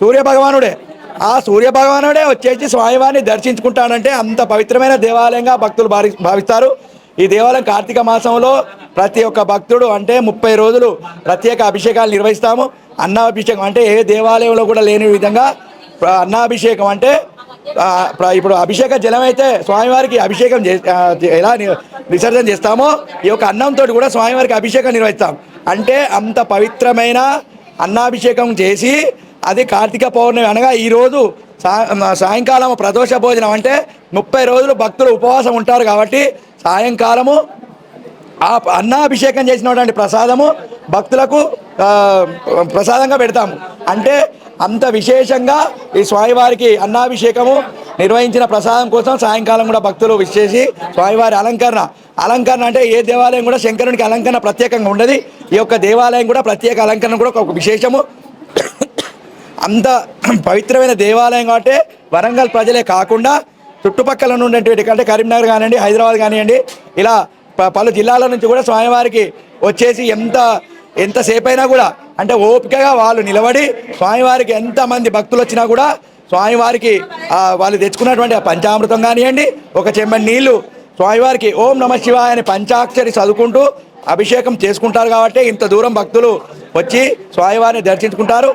సూర్య భగవానుడే. ఆ సూర్య భగవానుడే వచ్చేసి స్వామివారిని దర్శించుకుంటాడంటే అంత పవిత్రమైన దేవాలయంగా భక్తులు భావిస్తారు. ఈ దేవాలయం కార్తీక మాసంలో ప్రతి ఒక్క భక్తుడు అంటే 30 రోజులు ప్రత్యేక అభిషేకాలు నిర్వహిస్తాము. అన్నాభిషేకం అంటే ఏ దేవాలయంలో కూడా లేని విధంగా అన్నాభిషేకం అంటే ఇప్పుడు అభిషేక జలం అయితే స్వామివారికి అభిషేకం ఎలా విసర్జన చేస్తామో ఈ యొక్క అన్నంతో కూడా స్వామివారికి అభిషేకం నిర్వహిస్తాం. అంటే అంత పవిత్రమైన అన్నాభిషేకం చేసి అది కార్తీక పౌర్ణమి అనగా ఈరోజు సాయంకాలం ప్రదోష భోజనం అంటే 30 రోజులు భక్తులు ఉపవాసం ఉంటారు కాబట్టి సాయంకాలము ఆ అన్నాభిషేకం చేసినటువంటి ప్రసాదము భక్తులకు ప్రసాదంగా పెడతాము. అంటే అంత విశేషంగా ఈ స్వామివారికి అన్నాభిషేకము నిర్వహించిన ప్రసాదం కోసం సాయంకాలం కూడా భక్తులు విచ్చేసి స్వామివారి అలంకరణ అంటే ఏ దేవాలయం కూడా శంకరునికి అలంకరణ ప్రత్యేకంగా ఉండదు. ఈ యొక్క దేవాలయం కూడా ప్రత్యేక అలంకరణ కూడా ఒక విశేషము. అంత పవిత్రమైన దేవాలయం కాబట్టి వరంగల్ ప్రజలే కాకుండా చుట్టుపక్కల ఉండేటువంటి అంటే కరీంనగర్ కానివ్వండి, హైదరాబాద్ కానివ్వండి, ఇలా పలు జిల్లాల నుంచి కూడా స్వామివారికి వచ్చేసి ఎంతసేపు అయినా కూడా అంటే ఓపికగా వాళ్ళు నిలబడి స్వామివారికి ఎంతమంది భక్తులు వచ్చినా కూడా స్వామివారికి వాళ్ళు తెచ్చుకున్నటువంటి పంచామృతం కానివ్వండి, ఒక చెంబడి నీళ్లు స్వామివారికి ఓం నమ శివాయ అని పంచాక్షరి చదువుకుంటూ అభిషేకం చేసుకుంటారు. కాబట్టి ఇంత దూరం భక్తులు వచ్చి స్వామివారిని దర్శించుకుంటారు.